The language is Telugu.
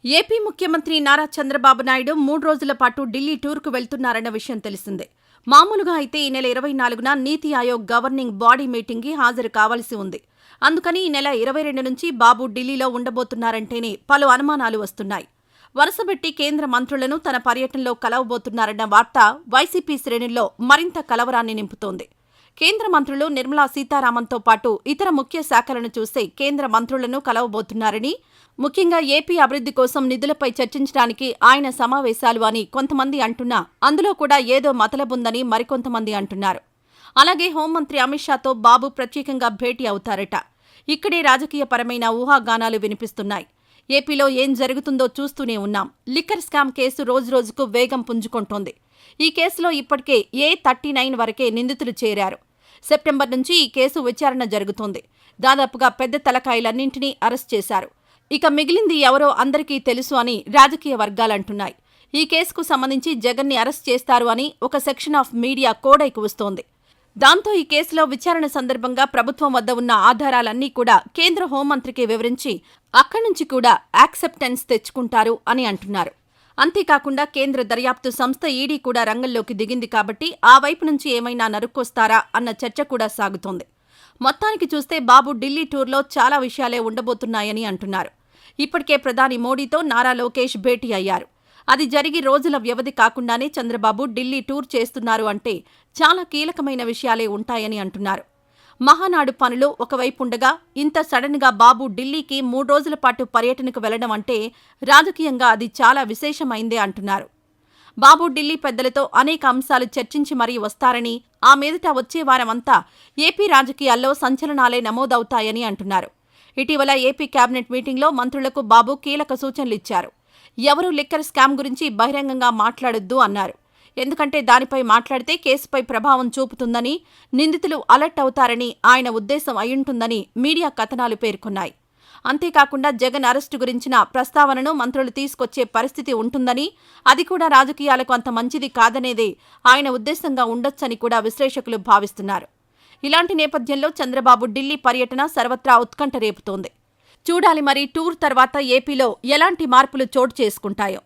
ఏపీ ముఖ్యమంత్రి నారా చంద్రబాబు నాయుడు 3 రోజుల పాటు ఢిల్లీ టూర్కు వెళ్తున్నారన్న విషయం తెలిసిందే. మామూలుగా అయితే ఈ నెల 24న నీతి ఆయోగ్ గవర్నింగ్ బాడీ మీటింగ్కి హాజరు కావాల్సి ఉంది. అందుకని ఈ నెల 22 నుంచి బాబు ఢిల్లీలో ఉండబోతున్నారంటేనే పలు అనుమానాలు వస్తున్నాయి. వరుసబెట్టి కేంద్ర మంత్రులను తన పర్యటనలో కలవబోతున్నారన్న వార్త వైసీపీ శ్రేణుల్లో మరింత కలవరాన్ని నింపుతోంది. కేంద్ర మంత్రులు నిర్మలా సీతారామన్తో పాటు ఇతర ముఖ్య శాఖలను చూస్తే కేంద్ర మంత్రులను కలవబోతున్నారని, ముఖ్యంగా ఏపీ అభివృద్ధి కోసం నిధులపై చర్చించడానికి ఆయన సమావేశాలు అని కొంతమంది అంటున్నా అందులో కూడా ఏదో మతలబుందని మరికొంతమంది అంటున్నారు. అలాగే హోంమంత్రి అమిత్ షాతో బాబు ప్రత్యేకంగా భేటీ అవుతారట. ఇక్కడే రాజకీయపరమైన ఊహాగానాలు వినిపిస్తున్నాయి. ఏపీలో ఏం జరుగుతుందో చూస్తూనే ఉన్నాం. లిక్కర్ స్కామ్ కేసు రోజురోజుకు వేగం పుంజుకుంటోంది. ఈ కేసులో ఇప్పటికే A39 వరకే నిందితులు చేరారు. సెప్టెంబర్ నుంచి ఈ కేసు విచారణ జరుగుతోంది. దాదాపుగా పెద్ద తలకాయలన్నింటినీ అరెస్ట్ చేశారు. ఇక మిగిలింది ఎవరో అందరికీ తెలుసు అని రాజకీయ వర్గాలంటున్నాయి. ఈ కేసుకు సంబంధించి జగన్ని అరెస్ట్ చేస్తారు అని ఒక సెక్షన్ ఆఫ్ మీడియా కోడైకి వస్తోంది. దాంతో ఈ కేసులో విచారణ సందర్భంగా ప్రభుత్వం వద్ద ఉన్న ఆధారాలన్నీ కూడా కేంద్ర హోంమంత్రికి వివరించి అక్కడి నుంచి కూడా యాక్సెప్టెన్స్ తెచ్చుకుంటారు అని అంటున్నారు. అంతేకాకుండా కేంద్ర దర్యాప్తు సంస్థ ఈడీ కూడా రంగంలోకి దిగింది కాబట్టి ఆ వైపు నుంచి ఏమైనా నరుక్కొస్తారా అన్న చర్చ కూడా సాగుతోంది. మొత్తానికి చూస్తే బాబు ఢిల్లీ టూర్లో చాలా విషయాలే ఉండబోతున్నాయని అంటున్నారు. ఇప్పటికే ప్రధాని మోడీతో నారా లోకేష్ భేటీ అయ్యారు. అది జరిగి రోజుల వ్యవధి కాకుండానే చంద్రబాబు ఢిల్లీ టూర్ చేస్తున్నారు అంటే చాలా కీలకమైన విషయాలే ఉంటాయని అంటున్నారు. మహానాడు పనులు ఒకవైపుండగా ఇంత సడన్గా బాబు ఢిల్లీకి 3 రోజుల పాటు పర్యటనకు వెళ్లడం అంటే రాజకీయంగా అది చాలా విశేషమైందే అంటున్నారు. బాబు ఢిల్లీ పెద్దలతో అనేక అంశాలు చర్చించి మరీ వస్తారని, ఆ మీదట వచ్చే వారమంతా ఏపీ రాజకీయాల్లో సంచలనాలే నమోదవుతాయని అంటున్నారు. ఇటీవల ఏపీ కేబినెట్ మీటింగ్లో మంత్రులకు బాబు కీలక సూచనలిచ్చారు. ఎవరూ లిక్కర్ స్కామ్ గురించి బహిరంగంగా మాట్లాడొద్దు అన్నారు. ఎందుకంటే దానిపై మాట్లాడితే కేసుపై ప్రభావం చూపుతుందని, నిందితులు అలర్ట్ అవుతారని ఆయన ఉద్దేశం అయ్యుంటుందని మీడియా కథనాలు పేర్కొన్నాయి. అంతేకాకుండా జగన్ అరెస్టు గురించిన ప్రస్తావనను మంత్రులు తీసుకొచ్చే పరిస్థితి ఉంటుందని, అది కూడా రాజకీయాలకు అంత మంచిది కాదనేదే ఆయన ఉద్దేశంగా ఉండొచ్చని కూడా విశ్లేషకులు భావిస్తున్నారు. ఇలాంటి నేపథ్యంలో చంద్రబాబు ఢిల్లీ పర్యటన సర్వత్రా ఉత్కంఠ రేపుతోంది. చూడాలి మరి టూర్ తర్వాత ఏపీలో ఎలాంటి మార్పులు చోటు చేసుకుంటాయో.